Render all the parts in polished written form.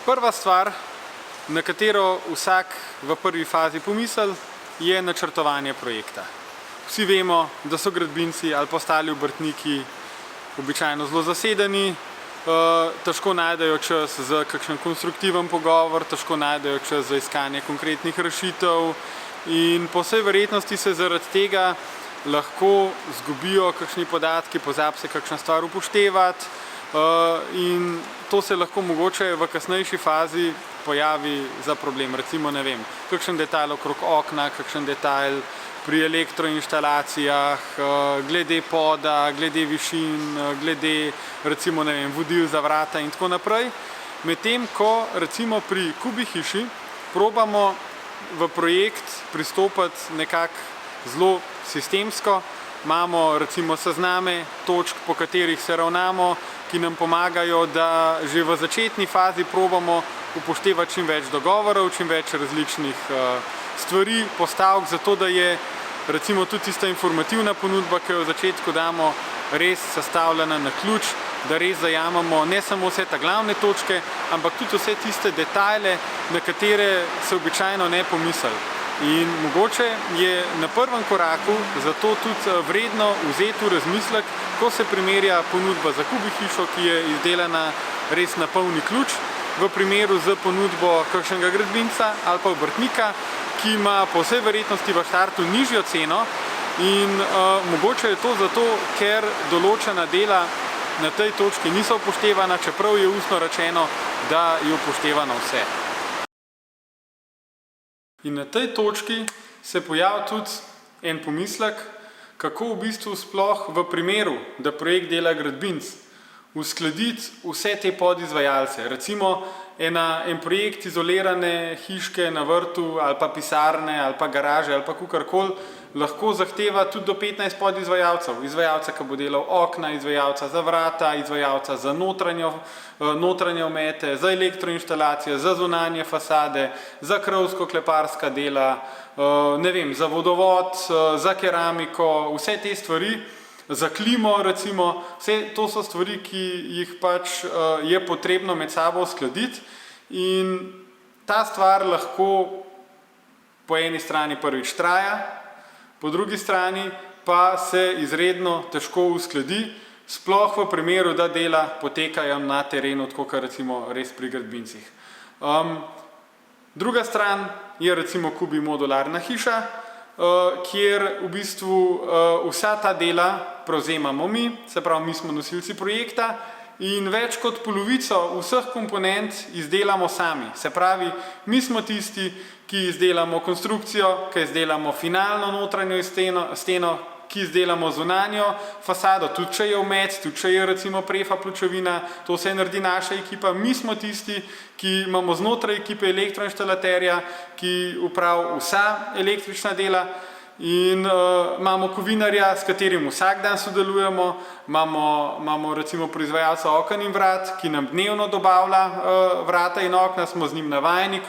Prva stvar, na katero vsak v prvi fazi pomisli, je načrtovanje projekta. Vsi vemo, da so gradbinci ali pa ostali obrtniki običajno zelo zasedeni, težko najdejo čas za kakšen konstruktiven pogovor, težko najdejo čas za iskanje konkretnih rešitev in po vsej verjetnosti se zaradi tega lahko zgubijo kakšni podatki, pozabi se kakšna stvar upoštevati in to se lahko mogoče v kasnejši fazi pojavi za problem. Recimo, ne vem, kakšen detajl okrog okna, kakšen detajl pri elektroinštalacijah, glede poda, glede višin, glede recimo, ne vem, vodil za vrata in tako naprej. Medtem ko recimo pri Kubi hiši probamo v projekt pristopiti nekako zelo sistemsko, imamo recimo sezname točk, po katerih se ravnamo, ki nam pomagajo, da že v začetni fazi probamo upoštevati čim več dogovorov, čim več različnih stvari, postavk, zato da je recimo tudi tista informativna ponudba, ki jo v začetku damo, res sestavljena na ključ, da res zajamemo ne samo vse te glavne točke, ampak tudi vse tiste detajle, na katere se običajno ne pomisli. In mogoče je na prvem koraku zato tudi vredno vzeti v razmislek, ko se primerja ponudba za Kubi hišo, ki je izdelana res na polni ključ, v primeru z ponudbo kakšnega gradbinca ali pa obrtnika, ki ima po vsej verjetnosti v štartu nižjo ceno in mogoče je to zato, ker določena dela na tej točki niso upoštevana, čeprav je ustno rečeno, da je upoštevano vse. In na tej točki se pojavi tudi en pomislek, kako v bistvu sploh v primeru, da projekt dela gradbinc, uskladiti vse te podizvajalce. Recimo en projekt izolirane hiške na vrtu ali pa pisarne ali pa garaže ali pa kakorkoli lahko zahteva tudi do 15 podizvajalcev. Izvajalca, ki bo delal okna, izvajalca za vrata, izvajalca za notranje omete, za elektroinštalacije, za zunanje fasade, za krovsko-kleparska dela, ne vem, za vodovod, za keramiko, vse te stvari, za klimo recimo, vse to so stvari, ki jih pač je potrebno med sabo uskladiti in ta stvar lahko po eni strani prvič traja, po drugi strani pa se izredno težko uskladi, sploh v primeru, da dela potekajo na terenu, tako kot recimo res pri gradbincih. Druga stran je recimo Kubi modularna hiša, kjer v bistvu vsa ta dela prevzemamo mi, se pravi, mi smo nosilci projekta in več kot polovico vseh komponent izdelamo sami. Se pravi, mi smo tisti, ki izdelamo konstrukcijo, ki izdelamo finalno notranjo steno, ki izdelamo zunanjo fasado, tudi če je omet, tudi če je recimo prefa pločevina, to vse naredi naša ekipa. Mi smo tisti, ki imamo znotraj ekipe elektroinštalaterja, ki upravlja vsa električna dela in imamo kovinarja, s katerim vsak dan sodelujemo, imamo recimo proizvajalca oken in vrat, ki nam dnevno dobavlja vrata in okna, smo z njim navajeni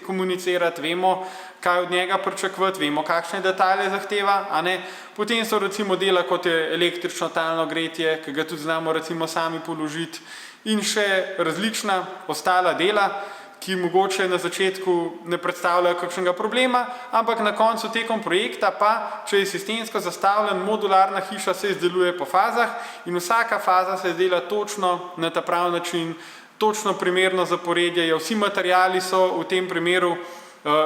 komunicirati, vemo, kaj od njega pričakovati, vemo, kakšne detajle zahteva, a ne. Potem so recimo dela, kot je električno talno gretje, ki ga tudi znamo recimo sami položiti in še različna ostala dela, ki mogoče na začetku ne predstavljajo kakšnega problema, ampak na koncu tekom projekta pa, če je sistemsko zastavljen, modularna hiša se izdeluje po fazah in vsaka faza se izdela točno na ta prav način, točno primerno zaporedje, vsi materiali so v tem primeru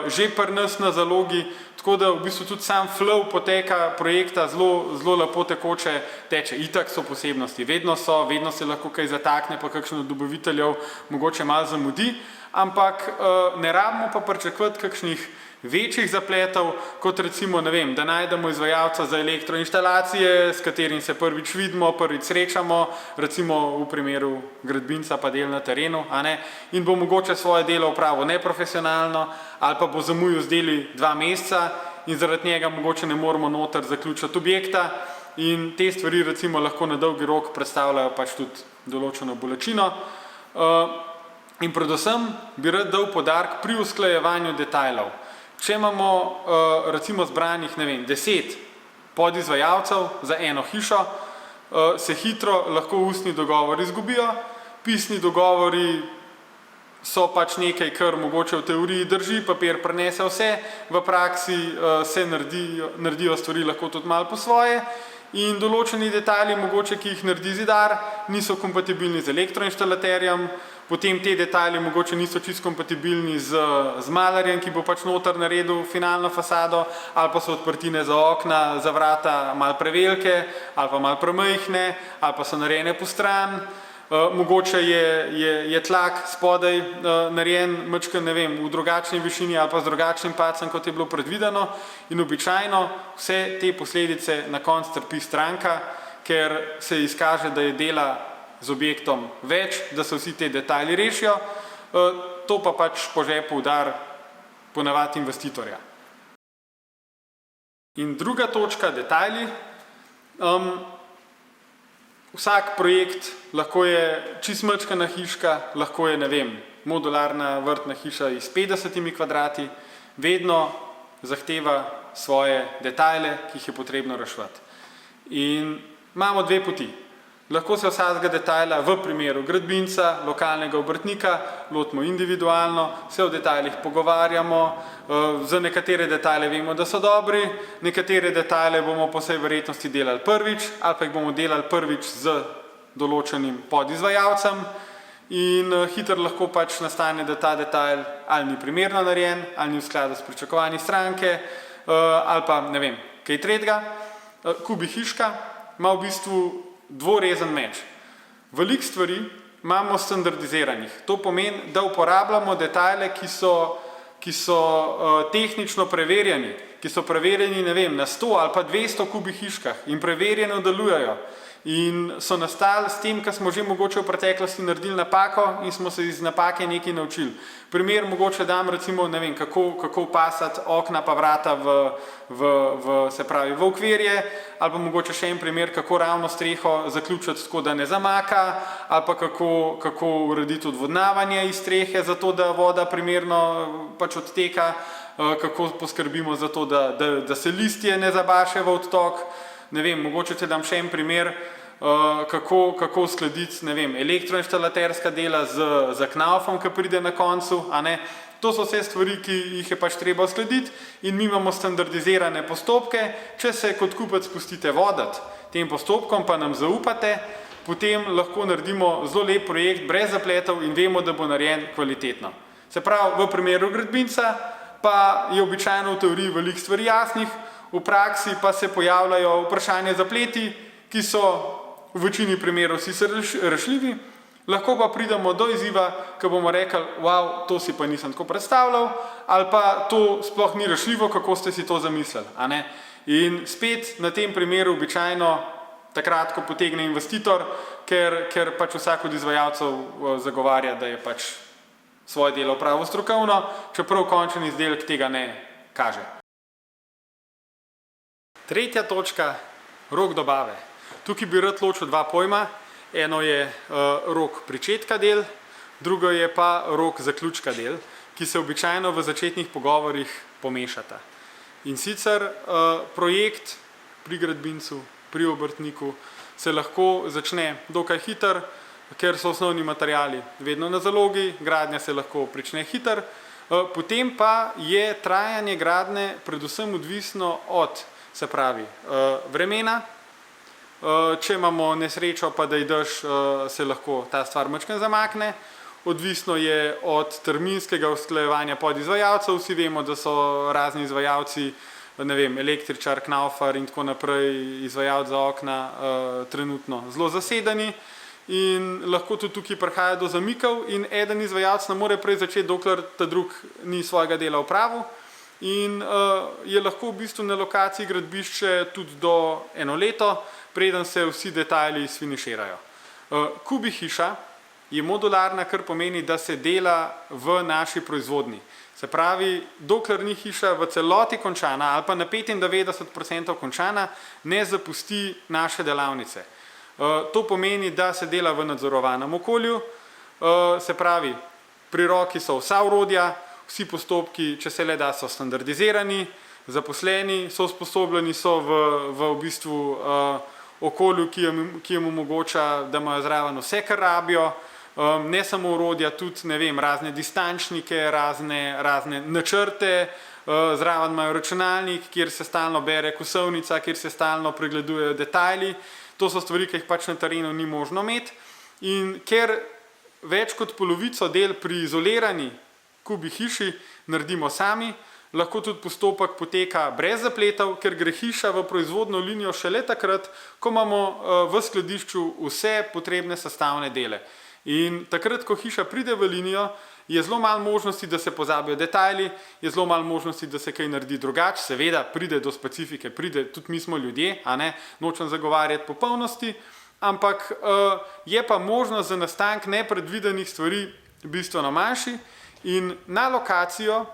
že pri nas na zalogi, tako da v bistvu tudi sam flow poteka projekta zelo lepo tekoče teče. Itak so posebnosti, vedno se lahko kaj zatakne, pa kakšen od dobaviteljev mogoče malo zamudi, ampak ne rabimo pa pričakovati kakšnih večjih zapletov, kot recimo, ne vem, da najdemo izvajalca za elektroinštalacije, s katerim se prvič vidimo, prvič srečamo, recimo v primeru gradbinca pa del na terenu, a ne, in bo mogoče svoje delo opravil neprofesionalno ali pa bo zamujal z deli 2 meseca in zaradi njega mogoče ne moremo noter zaključiti objekta in te stvari recimo lahko na dolgi rok predstavljajo pač tudi določeno bolečino. In predvsem bi rad dal poudarek pri usklajevanju detajlov. Če imamo recimo zbranih, ne vem, 10 podizvajalcev za eno hišo, se hitro lahko ustni dogovori izgubijo, pisni dogovori so pač nekaj, kar mogoče v teoriji drži, papir prenese vse, v praksi se naredijo stvari lahko tudi malo po svoje in določeni detajli, mogoče, ki jih naredi zidar, niso kompatibilni z elektroinštalaterjem, potem te detajli mogoče niso čisto kompatibilni z malarjem, ki bo pač noter naredil finalno fasado, ali pa so odprtine za okna, za vrata malo prevelike, ali pa malo premajhne, ali pa so narejene po stran. Mogoče je tlak spodaj narejen majčkeno, ne vem, v drugačni višini ali pa z drugačnim padcem, kot je bilo predvideno in običajno vse te posledice na koncu trpi stranka, ker se izkaže, da je dela z objektom več, da se vsi te detajli rešijo, to pa pač po žepu udar ponavadi investitorja. In druga točka, detajli. Vsak projekt lahko je čist majčkena hiška, lahko je, ne vem, modularna vrtna hiša iz 50 kvadrati, vedno zahteva svoje detajle, ki jih je potrebno reševati. In imamo dve poti. Lahko se vsakega detajla v primeru gradbinca, lokalnega obrtnika, lotimo individualno, se o detajlih pogovarjamo, za nekatere detajle vemo, da so dobri, nekatere detajle bomo po vsej verjetnosti delali prvič, ali pa jih bomo delali prvič z določenim podizvajalcem in hitro lahko pač nastane, da ta detajl ali ni primerno narejen, ali ni v skladu s pričakovanji stranke, ali pa, ne vem, kaj tretjega. Kubi hiška ima v bistvu dvorezen meč. Veliko stvari imamo standardiziranih. To pomeni, da uporabljamo detajle, ki so tehnično preverjeni, ki so preverjeni, ne vem, na 100 ali pa 200 kubih hiškah in preverjeno delujejo. In so nastali s tem, kar smo že mogoče v preteklosti naredili napako in smo se iz napake nekaj naučili. Primer mogoče dam recimo, ne vem, kako pasati okna pa vrata v okvirje, ali pa mogoče še en primer, kako ravno streho zaključiti tako, da ne zamaka, ali pa kako urediti odvodnavanje iz strehe, zato da voda primerno pač odteka, kako poskrbimo za to, da se listje ne zabaše v odtok. Ne vem, mogoče te dam še en primer, kako uskladiti, ne vem, elektroinštalaterska dela z knaufom, ki pride na koncu, a ne. To so vse stvari, ki jih je pač treba uskladiti in mi imamo standardizirane postopke. Če se kot kupec pustite voditi tem postopkom, pa nam zaupate, potem lahko naredimo zelo lep projekt brez zapletov in vemo, da bo narejen kvalitetno. Se pravi, v primeru gradbinca pa je običajno v teoriji veliko stvari jasnih, v praksi pa se pojavljajo vprašanje zapleti, ki so v večini primerov vsi rešljivi, lahko pa pridemo do izziva, ko bomo rekli, wow, to si pa nisem tako predstavljal, ali pa to sploh ni rešljivo, kako ste si to zamislili, a ne? In spet na tem primeru običajno takrat, ko potegne investitor, ker pač vsak od izvajalcev zagovarja, da je pač svoje delo pravo strokovno, čeprav končen izdelek tega ne kaže. Tretja točka, rok dobave. Tukaj bi rad ločil dva pojma. Eno je rok pričetka del, drugo je pa rok zaključka del, ki se običajno v začetnih pogovorih pomešata. In sicer projekt pri gradbincu, pri obrtniku se lahko začne dokaj hiter, ker so osnovni materiali vedno na zalogi, gradnja se lahko prične hiter, potem pa je trajanje gradnje predvsem odvisno od, se pravi, vremena. Če imamo nesrečo, pa da je dež, se lahko ta stvar majčkeno zamakne. Odvisno je od terminskega usklajevanja podizvajalcev. Vsi vemo, da so razni izvajalci, ne vem, električar, knaufar in tako naprej, izvajalci za okna trenutno zelo zasedeni. In lahko tudi tukaj prihaja do zamikov in eden izvajalec ne more prej začeti, dokler ta drug ni svojega dela opravil. In je lahko v bistvu na lokaciji gradbišče tudi do eno leto, preden se vsi detajli sfiniširajo. Kubi hiša je modularna, kar pomeni, da se dela v naši proizvodnji. Se pravi, dokler ni hiša v celoti končana ali pa na 95% končana, ne zapusti naše delavnice. To pomeni, da se dela v nadzorovanem okolju, se pravi, pri roki so vsa orodja, vsi postopki, če se le da, so standardizirani, zaposleni so usposobljeni, so v bistvu okolju, ki jim omogoča, da imajo zraven vse, kar rabijo, ne samo orodja, tudi ne vem, razne distančnike, razne načrte, zraven imajo računalnik, kjer se stalno bere kosovnica, kjer se stalno pregledujejo detajli. To so stvari, ki jih pač na terenu ni možno imeti. In ker več kot polovico del pri izolirani kubi hiši naredimo sami, lahko tudi postopek poteka brez zapletov, ker gre hiša v proizvodno linijo šele takrat, ko imamo v skladišču vse potrebne sestavne dele. In takrat, ko hiša pride v linijo, je zelo malo možnosti, da se pozabijo detajli, je zelo malo možnosti, da se kaj naredi drugače, seveda pride do specifike, tudi mi smo ljudje, a ne, nočem zagovarjati popolnosti, ampak je pa možnost za nastanek nepredvidenih stvari bistveno manjši in na lokacijo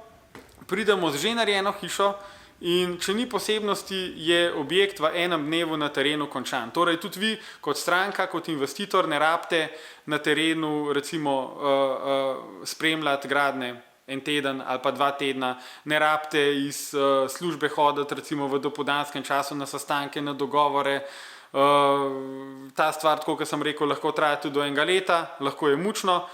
pridemo z že narejeno hišo in če ni posebnosti, je objekt v enem dnevu na terenu končan. Torej tudi vi kot stranka, kot investitor ne rabite na terenu recimo spremljati gradnje en teden ali pa 2 tedna, ne rabite iz službe hoditi recimo v dopoldanskem času na sestanke, na dogovore. Ta stvar, tako kot sem rekel, lahko traja tudi do 1 leta, lahko je mučno.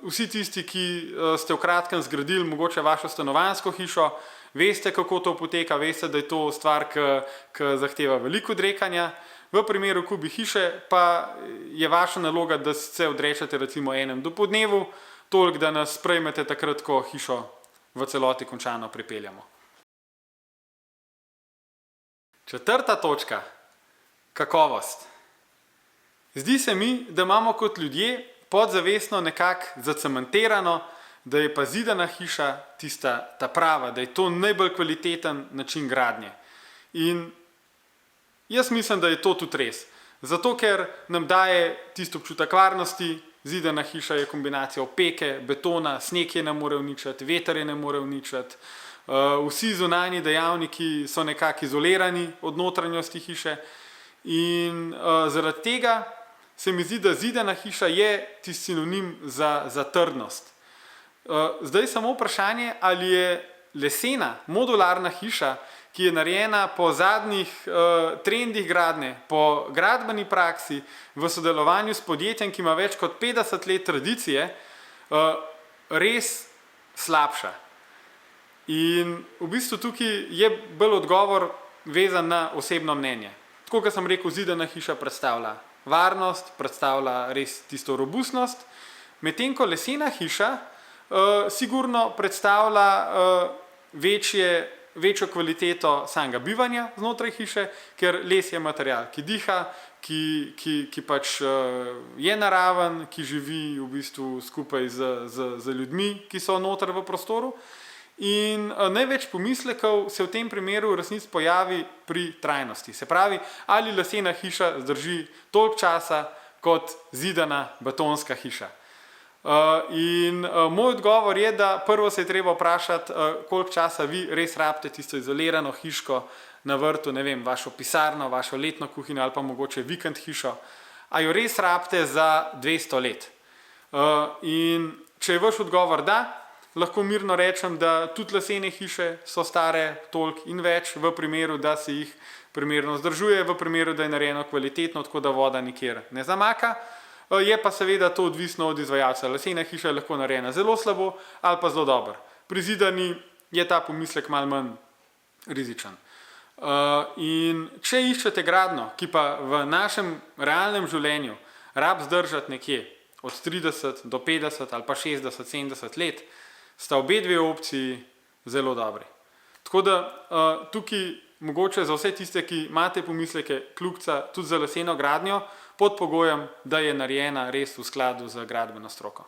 Vsi tisti, ki ste v kratkem zgradili mogoče vašo stanovanjsko hišo, veste, kako to poteka, veste, da je to stvar, ki zahteva veliko odrekanja. V primeru kubi hiše pa je vaša naloga, da se odrečete recimo enem dopoldnevu, toliko, da nas sprejmete takrat, ko hišo v celoti končano pripeljamo. 4. točka. Kakovost. Zdi se mi, da imamo kot ljudje podzavestno nekako zacementirano, da je pa zidana hiša ta prava, da je to najbolj kvaliteten način gradnje. In jaz mislim, da je to tudi res. Zato, ker nam daje tisto občutek varnosti, zidana hiša je kombinacija opeke, betona, sneg je ne more uničiti, veter je ne more uničiti, vsi zunanji dejavniki so nekako izolirani od notranjosti hiše in zaradi tega se mi zdi, da zidana hiša je tisti sinonim za trdnost. Zdaj samo vprašanje, ali je lesena, modularna hiša, ki je narejena po zadnjih trendih gradnje, po gradbeni praksi, v sodelovanju s podjetjem, ki ima več kot 50 let tradicije, res slabša. In v bistvu tukaj je bolj odgovor vezan na osebno mnenje. Tako, kot sem rekel, zidana hiša predstavlja varnost, predstavlja res tisto robustnost, medtem ko lesena hiša sigurno predstavlja večjo kvaliteto samega bivanja znotraj hiše, ker les je material, ki diha, ki pač je naraven, ki živi v bistvu skupaj z ljudmi, ki so noter v prostoru. In največ pomislekov se v tem primeru v resnici pojavi pri trajnosti. Se pravi, ali lesena hiša zdrži toliko časa kot zidana betonska hiša. In moj odgovor je, da prvo se je treba vprašati, koliko časa vi res rabite tisto izolirano hiško na vrtu, ne vem, vašo pisarno, vašo letno kuhinjo ali pa mogoče vikend hišo, a jo res rabite za 200 let. In če je vaš odgovor da, lahko mirno rečem, da tudi lesene hiše so stare toliko in več v primeru, da se jih primerno vzdržuje, v primeru, da je narejeno kvalitetno, tako da voda nikjer ne zamaka. Je pa seveda to odvisno od izvajalca. Lesena hiša je lahko narejena zelo slabo ali pa zelo dobro. Pri zidani je ta pomislek malo manj rizičen. In če iščete gradnjo, ki pa v našem realnem življenju rab zdržati nekje od 30 do 50 ali pa 60, 70 let, sta obe dve opciji zelo dobri. Tako da tukaj mogoče za vse tiste, ki imate pomisleke, kljukca tudi za leseno gradnjo, pod pogojem, da je narejena res v skladu z gradbeno stroko.